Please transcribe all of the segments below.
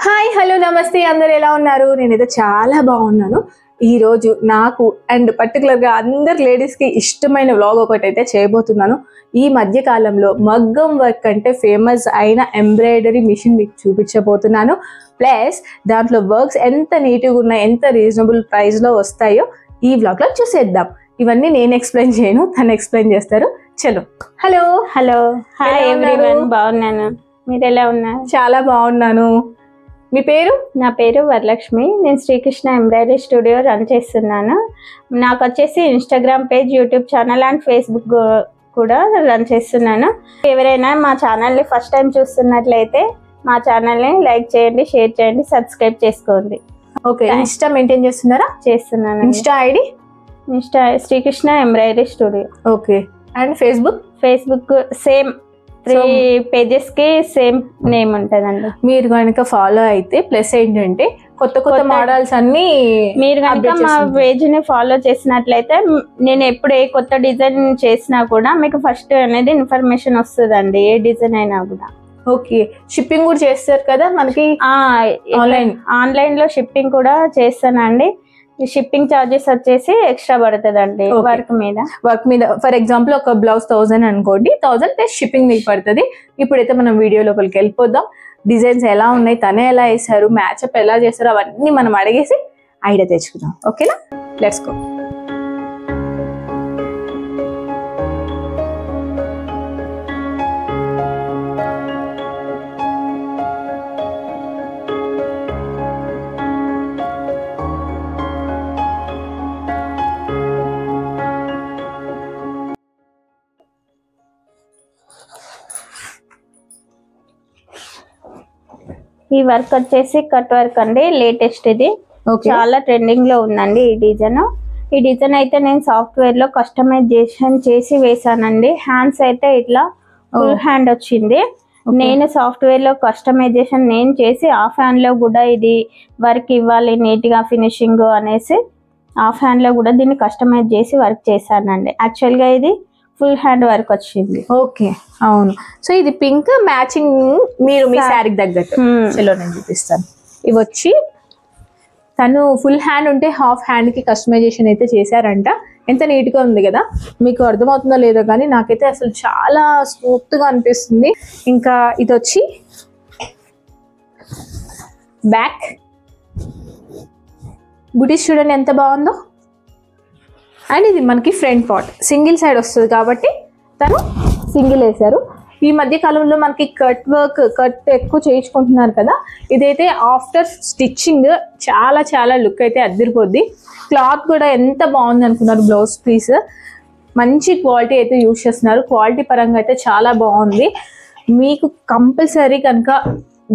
Hi hello నమస్తే అందరూ ఎలా ఉన్నారు? నేనైతే చాలా బాగున్నాను. ఈరోజు నాకు అండ్ పర్టికులర్గా అందరు లేడీస్కి ఇష్టమైన వ్లాగ్ ఒకటి అయితే చేయబోతున్నాను. ఈ మధ్య కాలంలో మగ్గం వర్క్ అంటే ఫేమస్ అయిన ఎంబ్రాయిడరీ మిషన్ మీకు చూపించబోతున్నాను. ప్లస్ దాంట్లో వర్క్స్ ఎంత నీట్గా ఉన్నాయి, ఎంత రీజనబుల్ ప్రైస్లో వస్తాయో ఈ వ్లాగ్లో చూసేద్దాం. ఇవన్నీ నేను ఎక్స్ప్లెయిన్ చేయను, తను ఎక్స్ప్లెయిన్ చేస్తారు. చలో. హలో హలో హాయ్ ఎవ్రీవన్, బాగున్నాను. మీరు ఎలా ఉన్నారు? చాలా బాగున్నాను. మీ పేరు? నా పేరు వరలక్ష్మి. నేను శ్రీకృష్ణ ఎంబ్రాయిడరీ స్టూడియో రన్ చేస్తున్నాను. నాకు వచ్చేసి Instagram page, YouTube channel and Facebook కూడా రన్ చేస్తున్నాను. ఎవరైనా మా ఛానల్ని ఫస్ట్ టైం చూస్తున్నట్లయితే మా ఛానల్ని లైక్ చేయండి, షేర్ చేయండి, సబ్స్క్రైబ్ చేసుకోండి. ఓకే, ఇన్స్టా మెయింటైన్ చేస్తున్నారా? చేస్తున్నాను. Insta ID Srikrishna embroidery studio. Okay. And Facebook same 3 pages కి సేమ్ నేమ్ ఉంటుందండి. మీరు కనుక ఫాలో అయితే ప్లస్ ఏంటంటే కొత్త కొత్త మోడల్స్ అన్ని మీరు కనుక మా పేజ్ ని ఫాలో చేసినట్లయితే నేను ఎప్పుడు ఏ కొత్త డిజైన్ చేసినా కూడా మీకు ఫస్ట్ అనేది ఇన్ఫర్మేషన్ వస్తుందండి, ఏ డిజైన్ అయినా కూడా. ఓకే. షిప్పింగ్ కూడా చేస్తారు కదా మనకి? ఆన్లైన్ లో షిప్పింగ్ కూడా చేస్తానండి. షిప్పింగ్ చార్జెస్ వచ్చేసి ఎక్స్ట్రా పడుతుందండి వర్క్ మీద. ఫర్ ఎగ్జాంపుల్ ఒక బ్లౌజ్ 1000 అనుకోండి, 1000 ప్లస్ షిప్పింగ్ మీకు పడుతుంది. ఇప్పుడైతే మనం వీడియో లోపలికి వెళ్ళిపోదాం. డిజైన్స్ ఎలా ఉన్నాయి, తనే ఎలా వేసారు, మ్యాచ్అప్ ఎలా చేస్తారు, అవన్నీ మనం అడిగేసి ఐడియా తెచ్చుకుందాం. ఓకేనా? Let's go. ఈ వర్క్ వచ్చేసి కట్ వర్క్ అండి, లేటెస్ట్. ఇది చాలా ట్రెండింగ్ లో ఉందండి ఈ డిజైన్ అయితే నేను సాఫ్ట్వేర్ లో కస్టమైజేషన్ చేసి వేసానండి. హ్యాండ్స్ అయితే ఇట్లా ఫుల్ హ్యాండ్ వచ్చింది. నేను సాఫ్ట్వేర్ లో కస్టమైజేషన్ నేను చేసి హాఫ్ హ్యాండ్ లో కూడా ఇది వర్క్ ఇవ్వాలి నీట్ గా ఫినిషింగ్ అనేసి హాఫ్ హ్యాండ్ లో కూడా దీన్ని కస్టమైజ్ చేసి వర్క్ చేశానండి. యాక్చువల్ గా ఇది ఫుల్ హ్యాండ్ వర్క్ వచ్చింది. ఓకే, అవును. సో ఇది పింక్ మ్యాచింగ్ మీరు మీ శారీకి తగ్గట్టు. చలో నేను చూపిస్తాను. ఇవి వచ్చి తను ఫుల్ హ్యాండ్ ఉంటే హాఫ్ హ్యాండ్ కి కస్టమైజేషన్ అయితే చేశారంట. ఎంత నీట్ గా ఉంది కదా, మీకు అర్థమవుతుందో లేదో కానీ నాకైతే అసలు చాలా స్మూత్ గా అనిపిస్తుంది. ఇంకా ఇది వచ్చి బ్యాక్ బుటీస్ చూడండి ఎంత బాగుందో. అండ్ ఇది మనకి ఫ్రంట్ పార్ట్ సింగిల్ సైడ్ వస్తుంది కాబట్టి తను సింగిల్ వేశారు. ఈ మధ్య కాలంలో మనకి కట్ ఎక్కువ చేయించుకుంటున్నారు కదా, ఇదైతే ఆఫ్టర్ స్టిచ్చింగ్ చాలా చాలా లుక్ అయితే అదిరిపోద్ది. క్లాత్ కూడా ఎంత బాగుంది అనుకున్నారు. బ్లౌజ్ పీస్ మంచి క్వాలిటీ అయితే యూజ్ చేస్తున్నారు. క్వాలిటీ పరంగా అయితే చాలా బాగుంది. మీకు కంపల్సరీ కనుక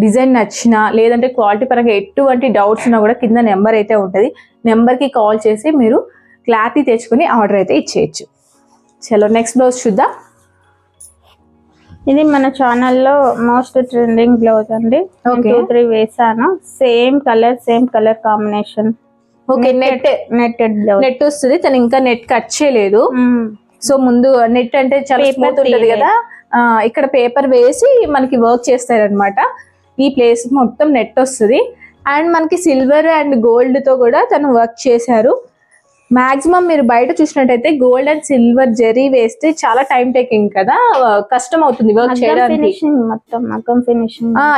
డిజైన్ నచ్చినా లేదంటే క్వాలిటీ పరంగా ఎటువంటి డౌట్స్ ఉన్నా కూడా కింద నెంబర్ అయితే ఉంటుంది. నెంబర్కి కాల్ చేసి మీరు క్లాత్ తెచ్చుకుని ఆర్డర్ అయితే ఇచ్చేయచ్చు. చలో నెక్స్ట్ బ్లౌజ్ చూద్దాం. ఇది మన ఛానల్లో మోస్ట్ ట్రెండింగ్ బ్లౌజ్ అండి. 2-3 వేసాను. Same colour combination. Okay, netted blouse. Net వస్తుంది. తను ఇంకా నెట్ కట్ చేయలేదు. సో ముందు నెట్ అంటే చాలా స్మూత్ ఉంటుంది కదా, ఇక్కడ పేపర్ వేసి మనకి వర్క్ చేస్తారనమాట. ఈ ప్లేస్ మొత్తం నెట్ వస్తుంది. అండ్ మనకి సిల్వర్ అండ్ గోల్డ్ తో కూడా తను వర్క్ చేశారు. మాక్సిమం మీరు బయట చూసినట్టయితే గోల్డ్ అండ్ సిల్వర్ జరీ వేస్తే చాలా టైం టేకింగ్ కదా, కష్టం అవుతుంది వర్క్ చేయడానికి.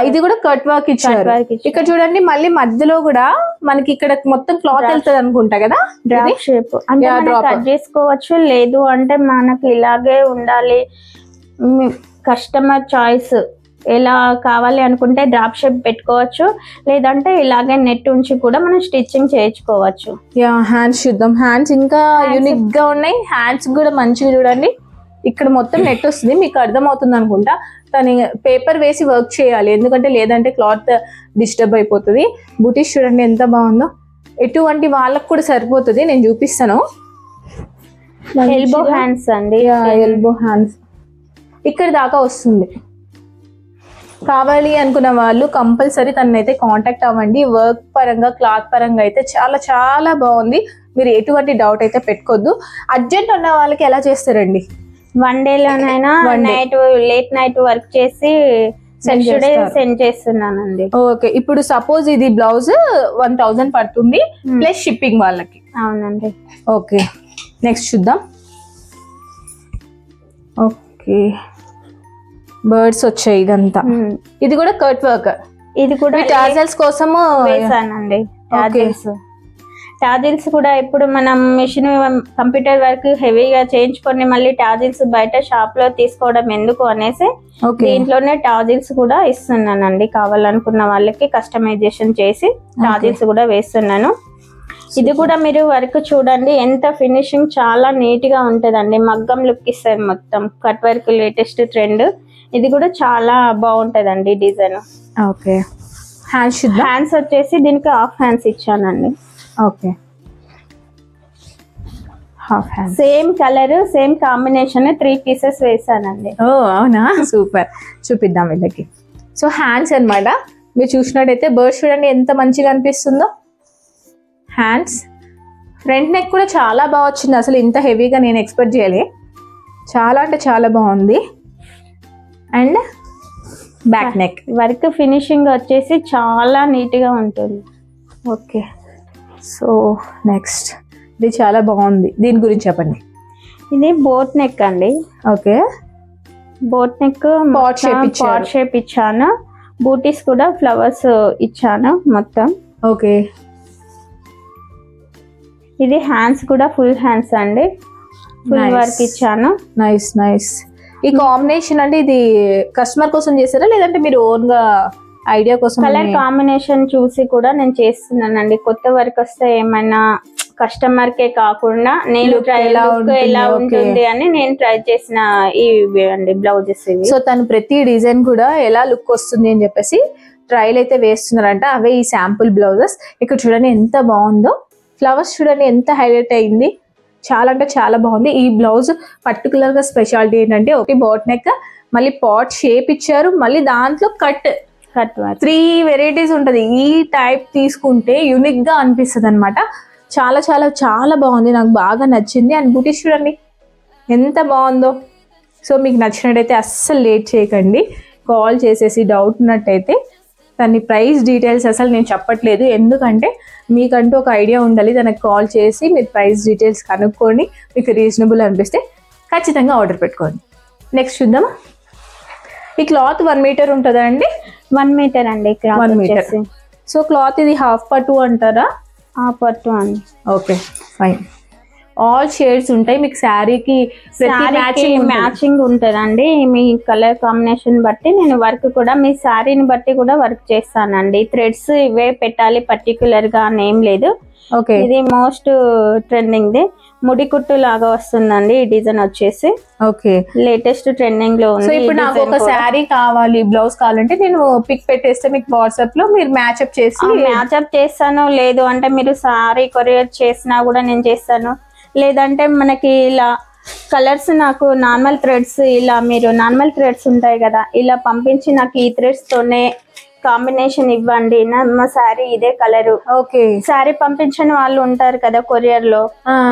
ఇది కూడా కట్ వర్క్ ఇచ్చారు. ఇక్కడ చూడండి మళ్ళీ మధ్యలో కూడా మనకి ఇక్కడ మొత్తం క్లాత్ వెళ్తుంది అనుకుంటా కదా, డ్రాప్ షేప్ కట్ చేసుకోవచ్చు. లేదు అంటే మనకి ఇలాగే ఉండాలి, కస్టమర్ చాయిస్. ఎలా కావాలి అనుకుంటే డ్రాప్ షేప్ పెట్టుకోవచ్చు, లేదంటే ఇలాగే నెట్ ఉంచి కూడా మనం స్టిచ్చింగ్ చేయించుకోవచ్చు. హ్యాండ్స్ చూద్దాం. హ్యాండ్స్ ఇంకా యూనిక్ గా ఉన్నాయి. హ్యాండ్స్ కూడా మంచిగా చూడండి. ఇక్కడ మొత్తం నెట్ వస్తుంది, మీకు అర్థమవుతుంది అనుకుంటా. తను పేపర్ వేసి వర్క్ చేయాలి, ఎందుకంటే లేదంటే క్లాత్ డిస్టర్బ్ అయిపోతుంది. బూటీస్ చూడండి ఎంత బాగుందో. ఎటువంటి వాళ్ళకు కూడా సరిపోతుంది. నేను చూపిస్తాను. ఎల్బో హ్యాండ్స్ అండి, ఎల్బో హ్యాండ్స్ ఇక్కడ దాకా వస్తుంది. కావాలి అనుకున్న వాళ్ళు కంపల్సరీ తనైతే కాంటాక్ట్ అవ్వండి. వర్క్ పరంగా క్లాత్ పరంగా అయితే చాలా చాలా బాగుంది. మీరు ఎటువంటి డౌట్ అయితే పెట్టుకోవద్దు. అర్జెంట్ ఉన్న వాళ్ళకి ఎలా చేస్తారండి? 1 డేలోనైనా లేట్ నైట్ వర్క్ చేసి సెండ్ చేస్తున్నానండి. ఓకే, ఇప్పుడు సపోజ్ ఇది బ్లౌజ్ 1000 పడుతుంది ప్లస్ షిప్పింగ్ వాళ్ళకి. అవునండి. ఓకే, నెక్స్ట్ చూద్దాం. ఓకే, బర్డ్స్ వచ్చాయి ఇదంతా. ఇది కూడా కట్ వర్క్. ఇది కూడా టాజల్స్ కోసం వేసానండి. టాజిల్స్ కూడా ఇప్పుడు మనం మిషన్ కంప్యూటర్ వర్క్ హెవీగా చేయించుకొని మళ్ళీ టాజిల్స్ బయట షాప్ లో తీసుకోవడం ఎందుకు అనేసి దీంట్లోనే టాజిల్స్ కూడా ఇస్తున్నానండి. కావాలనుకున్న వాళ్ళకి కస్టమైజేషన్ చేసి టాజిల్స్ కూడా వేస్తున్నాను. ఇది కూడా మీరు వర్క్ చూడండి, ఎంత ఫినిషింగ్ చాలా నీట్ గా ఉంటదండి. మగ్గం లుక్ ఇస్తుంది మొత్తం. Cut work latest trend. ఇది కూడా చాలా బాగుంటదండి డిజైన్. ఓకే, హ్యాండ్స్ వచ్చేసి దీనికి హాఫ్ హ్యాండ్స్ ఇచ్చానండి. Okay, half hand same colour same combination 3 pieces వేసానండి. ఓ అవునా, సూపర్. చూపిద్దాం వీళ్ళకి. సో హ్యాండ్స్ అన్నమాట. మీరు చూసినట్టయితే బర్డ్ చూడండి ఎంత మంచిగా అనిపిస్తుందో. హ్యాండ్స్, ఫ్రంట్ నెక్ కూడా చాలా బాగా వచ్చింది. అసలు ఇంత హెవీగా నేను ఎక్స్పెక్ట్ చేయలే. చాలా అంటే చాలా బాగుంది. And back neck work finishing వచ్చేసి చాలా నీట్ గా ఉంటుంది. ఓకే, సో నెక్స్ట్ ఇది చాలా బాగుంది. దీని గురించి చెప్పండి. ఇది బోట్ నెక్ అండి. Okay, boat neck pot shape ఇచ్చాను. బూటీస్ కూడా ఫ్లవర్స్ ఇచ్చాను మొత్తం. ఓకే, ఇది హ్యాండ్స్ కూడా ఫుల్ హ్యాండ్స్ అండి. ఫుల్ వర్క్ ఇచ్చాను. Nice nice. ఈ కాంబినేషన్ అంటే ఇది కస్టమర్ కోసం చేస్తారా లేదంటే మీరు ఓన్ గా ఐడియా కోసం? కలర్ కాంబినేషన్ చూసి కూడా నేను చేస్తున్నానండి. కొత్త వర్క్ వస్తే ఏమైనా కస్టమర్ కే కాకుండా నేను ఎలా ఉంటుంది అని నేను ట్రై చేసిన ఇవి అండి బ్లౌజెస్ ఇవి. సో తను ప్రతి డిజైన్ కూడా ఎలా లుక్ వస్తుంది అని చెప్పేసి ట్రైల్ అయితే వేస్తున్నారంట. అవే ఈ శాంపుల్ బ్లౌజెస్. ఇక్కడ చూడండి ఎంత బాగుందో. ఫ్లవర్స్ చూడండి ఎంత హైలైట్ అయింది. చాలా అంటే చాలా బాగుంది. ఈ బ్లౌజ్ పర్టికులర్ గా స్పెషాలిటీ ఏంటంటే ఒకటి బోట్ నెక్, మళ్ళీ పాట్ షేప్ ఇచ్చారు, మళ్ళీ దాంట్లో కట్ 3 వెరైటీస్ ఉంటది. ఈ టైప్ తీసుకుంటే యూనిక్ గా అనిపిస్తుంది అనమాట. చాలా చాలా చాలా బాగుంది, నాకు బాగా నచ్చింది. అండ్ బూటీస్ చూడండి ఎంత బాగుందో. సో మీకు నచ్చినట్టయితే అస్సలు లేట్ చేయకండి, కాల్ చేసేసి డౌట్ ఉన్నట్టయితే. దాని ప్రైస్ డీటెయిల్స్ అసలు నేను చెప్పట్లేదు, ఎందుకంటే మీకంటూ ఒక ఐడియా ఉండాలి. దానికి కాల్ చేసి మీరు ప్రైస్ డీటెయిల్స్ కనుక్కొని మీకు రీజనబుల్ అనిపిస్తే ఖచ్చితంగా ఆర్డర్ పెట్టుకోండి. నెక్స్ట్ చూద్దాం. ఈ క్లాత్ 1 మీటర్ ఉంటుందా అండి? 1 మీటర్ అండి. 1 మీటర్. సో క్లాత్ ఇది హాఫ్ పట్టు అంటారా? హాఫ్ పట్టు అండి. Okay fine. ఆల్ షేడ్స్ ఉంటాయి మీకు. శారీకి మ్యాచింగ్ ఉంటుందండి. మీ కలర్ కాంబినేషన్ బట్టి నేను వర్క్ కూడా మీ శారీని బట్టి కూడా వర్క్ చేస్తానండి. థ్రెడ్స్ ఇవే పెట్టాలి పర్టికులర్ గా ఏం లేదు. ఓకే, ఇది మోస్ట్ ట్రెండింగ్ ది ముడి కుట్టు లాగా వస్తుందండి ఈ డిజైన్ వచ్చేసి. ఓకే, లేటెస్ట్ ట్రెండింగ్ లో ఉంది. సో ఇప్పుడు నాకు ఒక శారీ కావాలి, బ్లౌజ్ కావాలంటే నేను పిక్ పెట్టేస్తే మీకు వాట్సాప్ లో మీరు మ్యాచ్అప్ చేస్తాను. లేదు అంటే మీరు శారీ కొరియర్ చేసినా కూడా నేను చేస్తాను. లేదంటే మనకి ఇలా కలర్స్ నాకు నార్మల్ థ్రెడ్స్ ఇలా మీరు నార్మల్ థ్రెడ్స్ ఉంటాయి కదా, ఇలా పంపించి నాకు ఈ థ్రెడ్స్ తోనే కాంబినేషన్ ఇవ్వండి, మా శారీ ఇదే కలరు. ఓకే, శారీ పంపించిన వాళ్ళు ఉంటారు కదా కొరియర్ లో,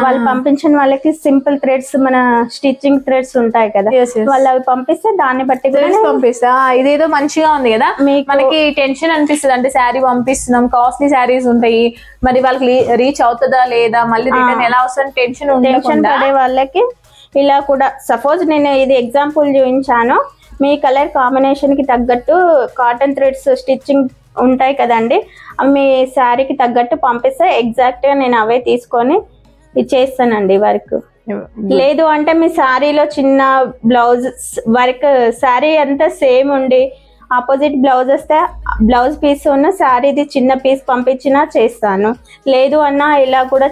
వాళ్ళు పంపించిన వాళ్ళకి సింపుల్ థ్రెడ్స్ మన స్టిచ్చింగ్ థ్రెడ్స్ ఉంటాయి కదా, వాళ్ళు అవి పంపిస్తే దాన్ని బట్టి పంపిస్తా. ఇదేదో మంచిగా ఉంది కదా, మనకి టెన్షన్ అనిపిస్తుంది. అంటే శారీ పంపిస్తున్నాం, కాస్ట్లీ శారీస్ ఉంటాయి, మరి వాళ్ళకి రీచ్ అవుతుందా లేదా, మళ్ళీ రిటర్న్ ఎలా వస్తుంది టెన్షన్ పడే వాళ్ళకి ఇలా కూడా. సపోజ్ నేను ఇది ఎగ్జాంపుల్ చూపించాను. మీ కలర్ కాంబినేషన్ కి తగ్గట్టు కాటన్ థ్రెడ్స్ స్టిచ్చింగ్ ఉంటాయి కదండి, మీ శారీకి తగ్గట్టు పంపిస్తే ఎగ్జాక్ట్ గా నేను అవే తీసుకొని ఇచ్చేస్తానండి వర్క్. లేదు అంటే మీ శారీలో చిన్న బ్లౌజ్ వర్క్, శారీ అంతా సేమ్ ఉండి ఆపోజిట్ బ్లౌజ్ వస్తే బ్లౌజ్ పీస్ ఉన్న శారీది చిన్న పీస్ పంపించినా చేస్తాను. లేదు అన్నా ఇలా కూడా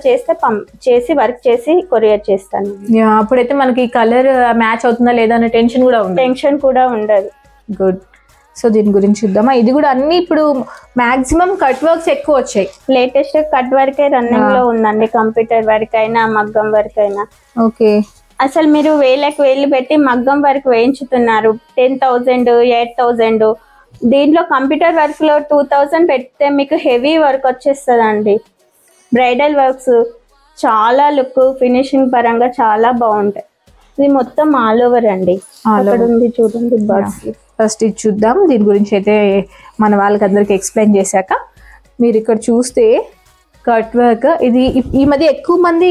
చేసి వర్క్ చేసి కొరియర్ చేస్తాను. అప్పుడైతే మనకి కలర్ మ్యాచ్ అవుతుందా లేదా అనే టెన్షన్ కూడా ఉండదు. గుడ్. సో దీని గురించి చూద్దామా. ఇది కూడా అన్ని ఇప్పుడు మాక్సిమం కట్ వర్క్స్ ఎక్కువ వచ్చాయి. లేటెస్ట్ కట్ వర్క్ రన్నింగ్ లో ఉందండి. కంప్యూటర్ వర్క్ అయినా మగ్గం వర్క్ అయినా. ఓకే, అసలు మీరు వేలు పెట్టి మగ్గం వర్క్ వేయించుతున్నారు 10,000 8,000. దీంట్లో కంప్యూటర్ వర్క్ లో 2,000 పెడితే మీకు హెవీ వర్క్ వచ్చేస్తుందండి. బ్రైడల్ వర్క్స్ చాలా లుక్ ఫినిషింగ్ పరంగా చాలా బాగుంటాయి. ఇది మొత్తం ఆల్ ఓవర్ అండి. అక్కడ ఉంది చూడండి బర్డ్స్. ఫస్ట్ ఇది చూద్దాం. దీని గురించి అయితే మన వాళ్ళకి అందరికి ఎక్స్ప్లెయిన్ చేశాక మీరు ఇక్కడ చూస్తే కట్ వర్క్ ఇది ఈ మధ్య ఎక్కువ మంది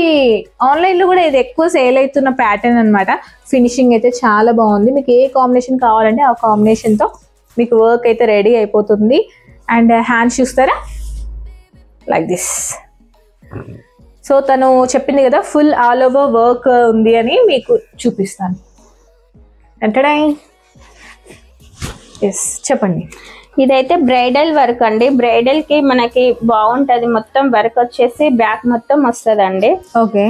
ఆన్లైన్లో కూడా ఇది ఎక్కువ సేల్ అవుతున్న ప్యాటర్న్ అనమాట. ఫినిషింగ్ అయితే చాలా బాగుంది. మీకు ఏ కాంబినేషన్ కావాలంటే ఆ కాంబినేషన్తో మీకు వర్క్ అయితే రెడీ అయిపోతుంది. అండ్ హ్యాండ్స్ చూస్తారా లైక్ దిస్. సో తను చెప్పింది కదా ఫుల్ ఆల్ ఓవర్ వర్క్ ఉంది అని మీకు చూపిస్తాను. అంటే ఎస్ చెప్పండి. ఇదైతే బ్రైడల్ వర్క్ అండి. బ్రైడల్ కి మనకి బాగుంటది. మొత్తం వర్క్ వచ్చేసి బ్యాక్ మొత్తం వస్తుందండి. ఓకే,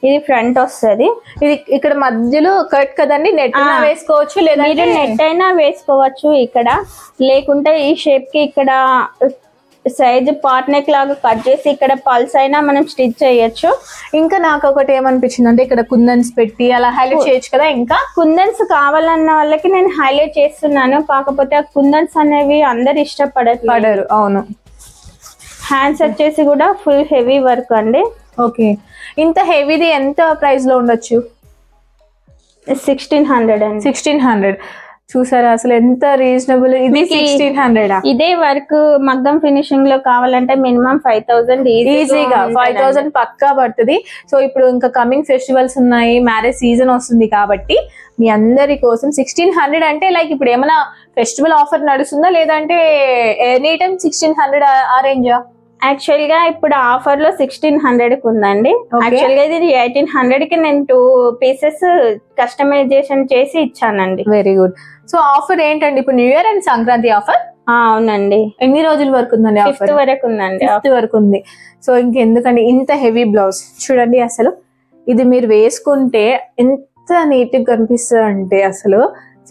ఇది ఫ్రంట్ వస్తుంది. ఇది ఇక్కడ మధ్యలో కట్ కదండి, నెట్ వేసుకోవచ్చు లేదా మీరు నెట్ అయినా వేసుకోవచ్చు ఇక్కడ, లేకుంటే ఈ షేప్ కి ఇక్కడ సైజ్ పార్ట్ నెక్ లాగా కట్ చేసి ఇక్కడ పల్స్ అయినా మనం స్టిచ్ చేయొచ్చు. ఇంకా నాకు ఒకటి ఏమనిపించింది అంటే ఇక్కడ కుందన్స్ పెట్టి అలా హైలైట్ చేయొచ్చు కదా. ఇంకా కుందన్స్ కావాలన్న వాళ్ళకి నేను హైలైట్ చేస్తున్నాను. కాకపోతే ఆ కుందన్స్ అనేవి అందరు ఇష్టపడరు. అవును. హ్యాండ్స్ వచ్చేసి కూడా ఫుల్ హెవీ వర్క్ అండి. ఓకే, ఇంత హెవీది ఎంత ప్రైస్ లో ఉండొచ్చు? 1600 అండి. 1600 చూసారా అసలు ఎంత రీజనబుల్. ఇది 1600. ఇదే వర్క్ మగ్గం ఫినిషింగ్ లో కావాలంటే మినిమం 5000 ఈజీగా 5000 పక్కా పడుతుంది. సో ఇప్పుడు ఇంకా కమింగ్ ఫెస్టివల్స్ ఉన్నాయి, మ్యారేజ్ సీజన్ వస్తుంది కాబట్టి మీ అందరి కోసం 1600 అంటే లైక్ ఇప్పుడు ఏమైనా ఫెస్టివల్ ఆఫర్ నడుస్తుందా లేదంటే ఎనీ టైం 1600 ఆ రేంజా? యాక్చువల్ గా ఇప్పుడు ఆఫర్ లో 1600 కి ఉందండి. యాక్చువల్ గా ఇది 1800 కి నేను 2 పీసెస్ కస్టమైజేషన్ చేసి ఇచ్చానండి. Very good. సో ఆఫర్ ఏంటండి ఇప్పుడు new year and Sankranti offer? అవునండి. ఎన్ని రోజుల వరకు ఉందండి? 5th వరకు ఉందండి. 5th వరకు ఉంది. సో ఇంకెందుకండి ఇంత హెవీ బ్లౌజ్ చూడండి. అసలు ఇది మీరు వేసుకుంటే ఎంత నీట్ గా కనిపిస్తుంది అంటే అసలు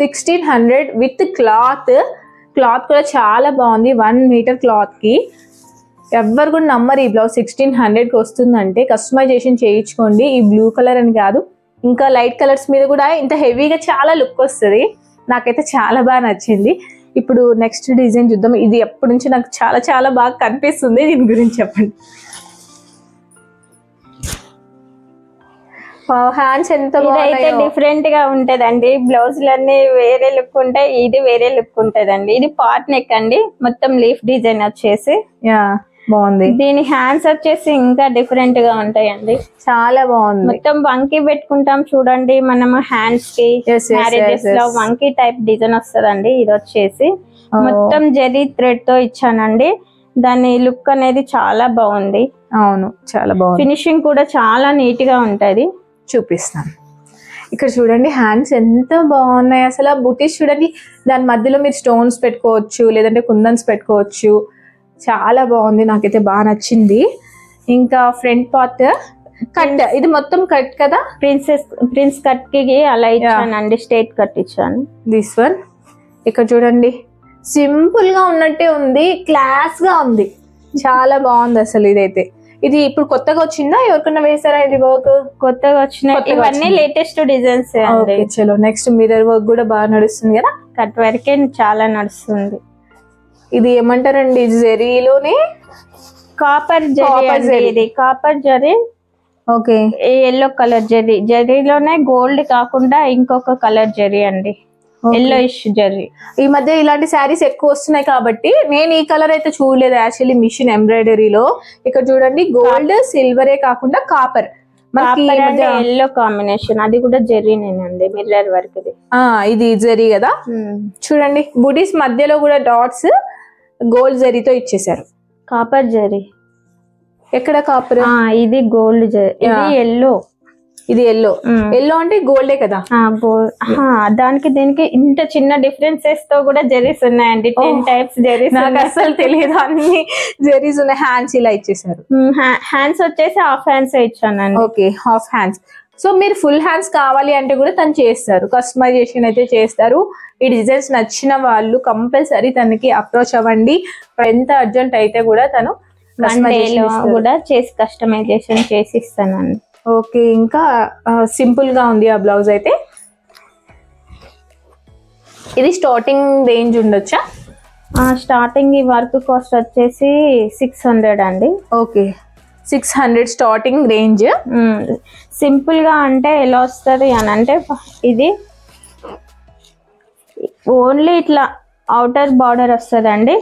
1600 విత్ క్లాత్ కూడా చాలా బాగుంది. 1 మీటర్ క్లాత్ కి ఎవ్వరు కూడా నమ్మరు ఈ బ్లౌజ్ 1600కి వస్తుందంటే. కస్టమైజేషన్ చేయించుకోండి. ఈ బ్లూ కలర్ అని కాదు, ఇంకా లైట్ కలర్స్ మీద కూడా ఇంత హెవీగా చాలా లుక్ వస్తుంది. నాకైతే చాలా బాగా నచ్చింది. ఇప్పుడు నెక్స్ట్ డిజైన్ చూద్దాం. ఇది ఎప్పటి నుంచి నాకు చాలా చాలా బాగా కనిపిస్తుంది. దీని గురించి చెప్పండి. హ్యాండ్స్ ఎంత బాగుంది. డిఫరెంట్ గా ఉంటదండి. బ్లౌజులన్నీ వేరే లుక్ ఉంటాయి, ఇది వేరే లుక్ ఉంటదండి. ఇది పార్ట్ నెక్ అండి, మొత్తం లీఫ్ డిజైన్ వచ్చేసి బాగుంది. దీని హ్యాండ్స్ వచ్చేసి ఇంకా డిఫరెంట్ గా ఉంటాయండి. చాలా బాగుంది. మొత్తం వంకీ పెట్టుకుంటాం చూడండి మనము హ్యాండ్స్ కి. మ్యారేజెస్ లో వంకీ టైప్ డిజైన్ వస్తుందండి. ఇది వచ్చేసి మొత్తం జరీ థ్రెడ్ తో ఇచ్చానండి. దాని లుక్ అనేది చాలా బాగుంది. అవును, చాలా బాగుంది. ఫినిషింగ్ కూడా చాలా నీట్ గా ఉంటది. చూపిస్తాను. ఇక్కడ చూడండి హ్యాండ్స్ ఎంత బాగున్నాయి అసలు. బుటీస్ చూడండి, దాని మధ్యలో మీరు స్టోన్స్ పెట్టుకోవచ్చు లేదంటే కుందన్స్ పెట్టుకోవచ్చు. చాలా బాగుంది, నాకైతే బాగా నచ్చింది. ఇంకా ఫ్రంట్ పార్ట్ కట్, ఇది మొత్తం కట్ కదా. ప్రిన్స్ కట్ కి అలా ఇచ్చానండి, స్ట్రైట్ కట్ ఇచ్చాను. దిస్ వన్ ఇక్కడ చూడండి సింపుల్ గా ఉన్నట్టే ఉంది, క్లాస్ గా ఉంది. చాలా బాగుంది అసలు. ఇదైతే ఇది ఇప్పుడు కొత్తగా వచ్చిందా, ఎవరికన్నా వేసారా ఇది వర్క్? కొత్తగా వచ్చిన ఇవన్నీ లేటెస్ట్ డిజైన్స్. చలో నెక్స్ట్ మిర్రర్ వర్క్ కూడా బాగా నడుస్తుంది కదా. కట్ వర్క్ చాలా నడుస్తుంది. ఇది ఏమంటారండి, జరీలోనే కాపర్ జరీ. ఇది copper zari. Okay, yellow colour zari. జరీలోనే గోల్డ్ కాకుండా ఇంకొక కలర్ జరీ అండి, ఎల్లోయిష్ జరీ. ఈ మధ్య ఇలాంటి శారీస్ ఎక్కువ వస్తున్నాయి కాబట్టి నేను ఈ కలర్ అయితే చూడలేదు యాక్చువల్లీ మిషన్ ఎంబ్రాయిడరీలో. ఇక్కడ చూడండి గోల్డ్ సిల్వరే కాకుండా కాపర్, ఎల్లో కాంబినేషన్. అది కూడా జరీనేనండి, మిర్రర్ వర్క్. ఇది జరీ కదా. చూడండి బుటీస్ మధ్యలో కూడా డాట్స్ గోల్డ్ జరీతో ఇచ్చేసారు. కాపర్ జరీ. ఎక్కడ కాపర్? ఇది గోల్డ్ జరీ. ఇది ఎల్లో. ఇది ఎల్లో. ఎల్లో అంటే గోల్డే కదా. దానికి దీనికి ఇంత చిన్న డిఫరెన్సెస్ తో కూడా జెరీస్ ఉన్నాయండి. 10 టైప్స్ జెరీస్. నాకు అసలు తెలియదు, అన్ని జెరీస్ ఉన్నాయి. హ్యాండ్స్ ఇలా ఇచ్చేసారు. హ్యాండ్స్ వచ్చేసి హాఫ్ హ్యాండ్స్ ఇచ్చానండి. Okay, half hands. సో మీరు ఫుల్ హ్యాండ్స్ కావాలి అంటే కూడా తను చేస్తారు, కస్టమైజేషన్ అయితే చేస్తారు. ఈ డిజైన్స్ నచ్చిన వాళ్ళు కంపల్సరీ తనకి అప్రోచ్ అవ్వండి. ఎంత అర్జెంట్ అయితే కూడా తను కూడా చేసి కస్టమైజేషన్ చేసి ఇస్తానండి. ఓకే, ఇంకా సింపుల్ గా ఉంది ఆ బ్లౌజ్ అయితే. ఇది స్టార్టింగ్ రేంజ్ ఉండొచ్చా? స్టార్టింగ్ ఈ వర్క్ కాస్ట్ వచ్చేసి 600 అండి. Okay, 600 starting range. సింపుల్ గా అంటే ఎలా వస్తుంది అని అంటే, ఇది ఓన్లీ ఇట్లా అవుటర్ బార్డర్ వస్తుందండి,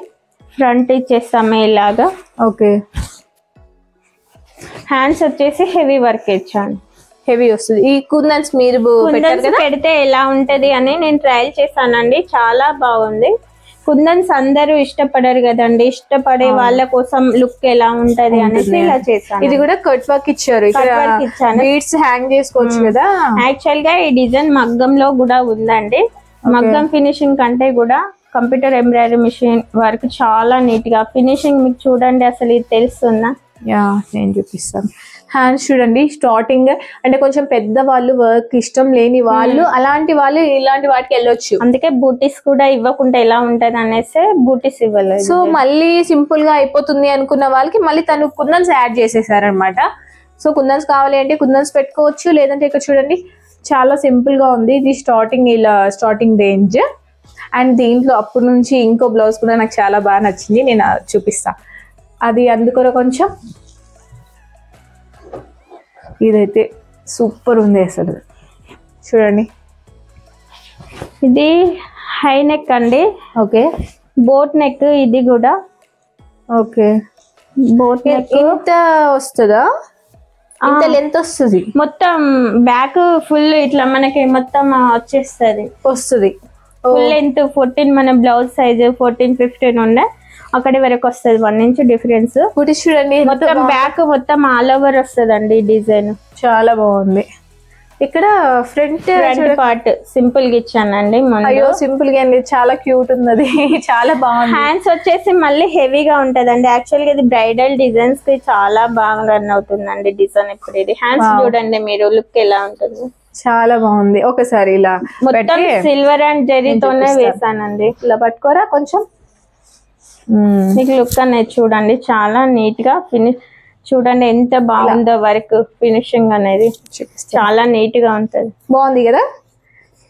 ఫ్రంట్ ఇచ్చేస్తాము ఇలాగా. ఓకే, హ్యాండ్స్ వచ్చేసి హెవీ వర్క్ ఇచ్చాను. హెవీ వస్తుంది. ఈ కుందన్స్ మీరు పెడితే ఎలా ఉంటది అని నేను ట్రయల్ చేశానండి, చాలా బాగుంది. కుందన్స్ అందరూ ఇష్టపడరు కదండి, ఇష్టపడే వాళ్ళ కోసం లుక్ ఎలా ఉంటది అనేసి ఇలా చేశాను. ఇది కూడా కట్ వర్క్ ఇచ్చారు, బీడ్స్ హ్యాంగ్ చేసుకోవచ్చు కదా. యాక్చువల్ గా ఈ డిజైన్ మగ్గంలో కూడా ఉందండి. మగ్గం ఫినిషింగ్ కంటే కూడా కంప్యూటర్ ఎంబ్రాయిడరీ మిషన్ వర్క్ చాలా నీట్ గా ఫినిషింగ్ మీకు చూడండి, అసలు ఇది తెలుస్తుందా? నేను చూపిస్తాను. హ్యాండ్స్ చూడండి, స్టార్టింగ్ అంటే కొంచెం పెద్ద వాళ్ళు, వర్క్ ఇష్టం లేని వాళ్ళు, అలాంటి వాళ్ళు ఇలాంటి వాటికి వెళ్ళొచ్చు. అందుకే బూటీస్ కూడా ఇవ్వకుండా ఎలా ఉంటది అనేసి బూటీస్ ఇవ్వలేదు. సో మళ్ళీ సింపుల్ గా అయిపోతుంది అనుకున్న వాళ్ళకి మళ్ళీ తను కుందన్స్ యాడ్ చేసేసారనమాట. సో కుందన్స్ కావాలి అంటే కుందన్స్ పెట్టుకోవచ్చు, లేదంటే ఇక్కడ చూడండి చాలా సింపుల్ గా ఉంది. ఇది స్టార్టింగ్ ఇలా స్టార్టింగ్ రేంజ్. అండ్ దీంట్లో అప్పటి నుంచి ఇంకో బ్లౌజ్ కూడా నాకు చాలా బాగా నచ్చింది, నేను చూపిస్తా. అది అందుకొర కొంచెం ఇదైతే సూపర్ ఉంది అసలు, చూడండి. ఇది హై నెక్ అండి. ఓకే, బోట్ నెక్ ఇది కూడా. ఓకే, బోట్ నెక్ ఎంత వస్తుందా? ఇంత లెంత్ వస్తుంది, మొత్తం బ్యాక్ ఫుల్ ఇట్లా మనకి మొత్తం వచ్చేస్తుంది. ఫుల్ లెంత్ 14, మన బ్లౌజ్ సైజ్ 14-15 ఉండే, అక్కడి వరకు వస్తుంది 1 ఇంచ్ డిఫరెన్స్. చూడండి మొత్తం బ్యాక్ మొత్తం ఆల్ ఓవర్ వస్తుంది డిజైన్, చాలా బాగుంది. ఇక్కడ ఫ్రంట్ పార్ట్ సింపుల్ గా ఇచ్చానండి. అయ్యో సింపుల్ గా అండి, చాలా క్యూట్ ఉన్నది, చాలా బాగుంది. హ్యాండ్స్ వచ్చేసి మళ్ళీ హెవీగా ఉంటదండి. యాక్చువల్ గా ఇది బ్రైడల్ డిజైన్స్ కి చాలా బాగా రన్ అవుతుందండి డిజైన్. ఇప్పుడు ఇది హ్యాండ్స్ చూడండి మీరు, లుక్ ఎలా ఉంటుంది, చాలా బాగుంది. ఒకసారి ఇలా మొత్తం సిల్వర్ అండ్ జరీతోనే వేసానండి. ఇలా పట్టుకోరా కొంచెం, మీకు లుక్ అనేది చూడండి, చాలా నీట్ గా ఫినిష్ చూడండి ఎంత బాగుందో, వర్క్ ఫినిషింగ్ అనేది చాలా నీట్ గా ఉంటది. బాగుంది కదా,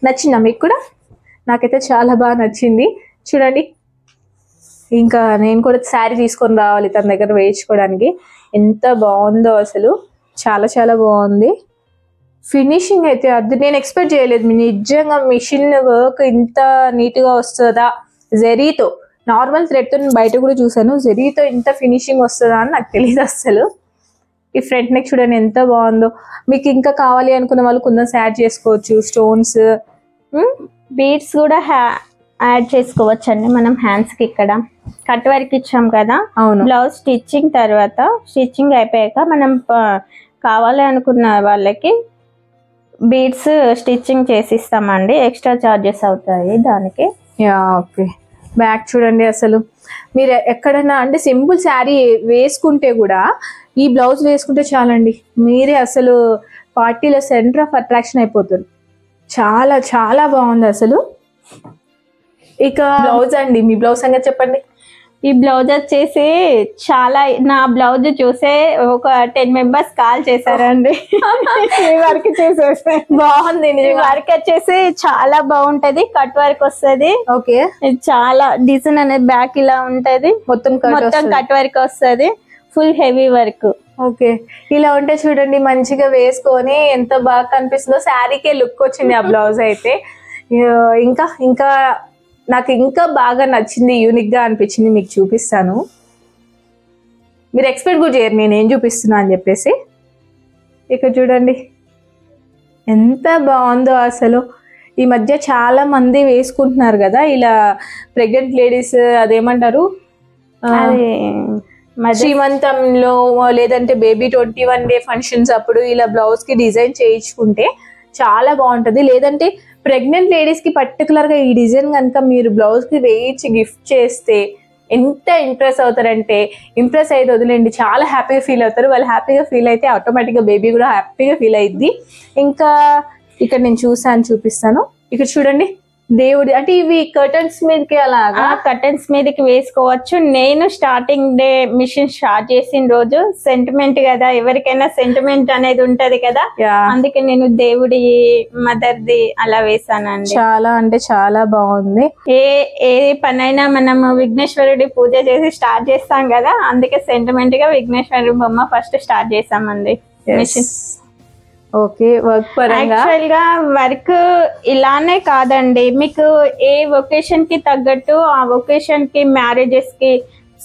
నచ్చిందా మీకు కూడా? నాకైతే చాలా బాగా నచ్చింది. చూడండి, ఇంకా నేను కూడా శారీ తీసుకొని రావాలి తన దగ్గర వేయించుకోవడానికి. ఎంత బాగుందో అసలు, చాలా చాలా బాగుంది. ఫినిషింగ్ అయితే అది నేను ఎక్స్పెక్ట్ చేయలేదు. నిజంగా మిషన్ వర్క్ ఇంత నీట్గా వస్తుందా, జరీతో నార్మల్ థ్రెడ్తో నేను బయట కూడా చూసాను, జరీతో ఇంత ఫినిషింగ్ వస్తుందా అని నాకు తెలియదు అసలు. ఈ ఫ్రంట్ నెక్ చూడండి ఎంత బాగుందో. మీకు ఇంకా కావాలి అనుకున్న వాళ్ళు కుందన్స్ యాడ్ చేసుకోవచ్చు, స్టోన్స్ బీడ్స్ కూడా యాడ్ చేసుకోవచ్చు అండి మనం హ్యాండ్స్ కి. ఇక్కడ కట్ వర్క్ ఇచ్చాం కదా, బ్లౌజ్ స్టిచ్చింగ్ తర్వాత స్టిచ్చింగ్ అయిపోయాక మనం కావాలి అనుకున్న వాళ్ళకి బీడ్స్ స్టిచ్చింగ్ చేసిస్తామండి, ఎక్స్ట్రా చార్జెస్ అవుతాయి దానికి. ఓకే, బ్యాక్ చూడండి అసలు. మీరు ఎక్కడన్నా అంటే సింపుల్ శారీ వేసుకుంటే కూడా ఈ బ్లౌజ్ వేసుకుంటే చాలండి, మీరే అసలు పార్టీలో సెంటర్ ఆఫ్ అట్రాక్షన్ అయిపోతారు. చాలా చాలా బాగుంది అసలు. ఇక బ్లౌజ్ అండి, మీ బ్లౌజ్ సంగతి చెప్పండి. ఈ బ్లౌజ్ వచ్చేసి చాలా, నా బ్లౌజ్ చూసే ఒక 10 మెంబర్స్ కాల్ చేశారండి. వర్క్ చేసేసి బాగుంది. వర్క్ వచ్చేసి చాలా బాగుంటది, కట్ వర్క్ వస్తుంది. ఓకే, చాలా డిజైన్ అనేది బ్యాక్ ఇలా ఉంటది, మొత్తం కట్ వర్క్ వస్తుంది, ఫుల్ హెవీ వర్క్. ఓకే, ఇలా ఉంటే చూడండి మంచిగా వేసుకొని ఎంత బాగా కనిపిస్తుందో, శారీకే లుక్ వచ్చింది ఆ బ్లౌజ్ అయితే. ఇంకా ఇంకా నాకు ఇంకా బాగా నచ్చింది, యూనిక్ గా అనిపించింది, మీకు చూపిస్తాను. మీరు ఎక్స్పెక్ట్ కూడా చేయరు నేను ఏం చూపిస్తున్నా అని చెప్పేసి. ఇక్కడ చూడండి ఎంత బాగుందో అసలు. ఈ మధ్య చాలా మంది వేసుకుంటున్నారు కదా ఇలా, ప్రెగ్నెంట్ లేడీస్ అదేమంటారు, శ్రీమంతంలో లేదంటే బేబీ 21 డే ఫంక్షన్స్ అప్పుడు ఇలా బ్లౌజ్ కి డిజైన్ చేయించుకుంటే చాలా బాగుంటది. లేదంటే ప్రెగ్నెంట్ లేడీస్ కి పర్టికులర్ గా ఈ డిజైన్ కనుక మీరు బ్లౌజ్ కి వేయించి గిఫ్ట్ చేస్తే ఎంత ఇంప్రెస్ అవుతారంటే, ఇంప్రెస్ అయితే వదిలేండి, చాలా హ్యాపీగా ఫీల్ అవుతారు. వాళ్ళు హ్యాపీగా ఫీల్ అయితే ఆటోమేటిక్గా బేబీ కూడా హ్యాపీగా ఫీల్ అయ్యిద్ది. ఇంకా ఇక్కడ నేను చూపిస్తాను. ఇక్కడ చూడండి దేవుడి అంటే ఇవి కర్టన్స్ మీదకి, అలాగా కర్టన్స్ మీదకి వేసుకోవచ్చు. నేను స్టార్టింగ్ డే మిషన్ స్టార్ట్ చేసిన రోజు సెంటిమెంట్ కదా, ఎవరికైనా సెంటిమెంట్ అనేది ఉంటది కదా, అందుకే నేను దేవుడి మదర్ది అలా వేసానండి. చాలా అంటే చాలా బాగుంది. ఏ పనైనా మనం విఘ్నేశ్వరుడి పూజ చేసి స్టార్ట్ చేస్తాం కదా, అందుకే సెంటిమెంట్ గా విఘ్నేశ్వరుడి బొమ్మ ఫస్ట్ స్టార్ట్ చేసామండి మిషన్. ఓకే, వర్క్ పరంగా యాక్చువల్ గా వర్క్ ఇలానే కాదండి, మీకు ఏ ఒకేషన్ కి తగ్గట్టు ఆ ఒకేషన్ కి, మ్యారేజెస్ కి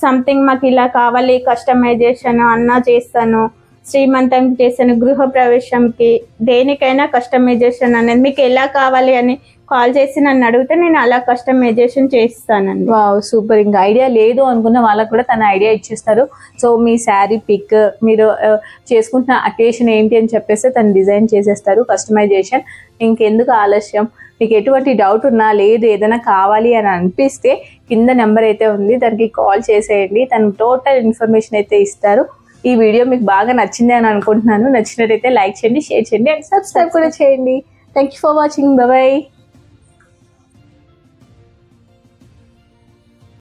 సంథింగ్ మాకు ఇలా కావాలి కస్టమైజేషన్ అన్నా చేస్తాను, శ్రీమంతం చేశాను, గృహ ప్రవేశంకి, దేనికైనా కస్టమైజేషన్ అనేది మీకు ఎలా కావాలి అని కాల్ చేసి నన్ను అడిగితే నేను అలా కస్టమైజేషన్ చేస్తానండి. Wow super. ఇంకా ఐడియా లేదు అనుకున్న వాళ్ళకు కూడా తన ఐడియా ఇచ్చేస్తారు. సో మీ శారీ పిక్, మీరు చేసుకుంటున్న అకేషన్ ఏంటి అని చెప్పేసి తను డిజైన్ చేసేస్తారు, కస్టమైజేషన్. ఇంకెందుకు ఆలస్యం, మీకు ఎటువంటి డౌట్ ఉన్నా లేదు ఏదైనా కావాలి అని అనిపిస్తే కింద నెంబర్ అయితే ఉంది, దానికి కాల్ చేసేయండి, తను టోటల్ ఇన్ఫర్మేషన్ అయితే ఇస్తారు. ఈ వీడియో మీకు బాగా నచ్చింది అని అనుకుంటున్నాను. నచ్చినట్టయితే లైక్ చేయండి, షేర్ చేయండి అండ్ సబ్స్క్రైబ్ కూడా చేయండి. Thank you for watching. Bye.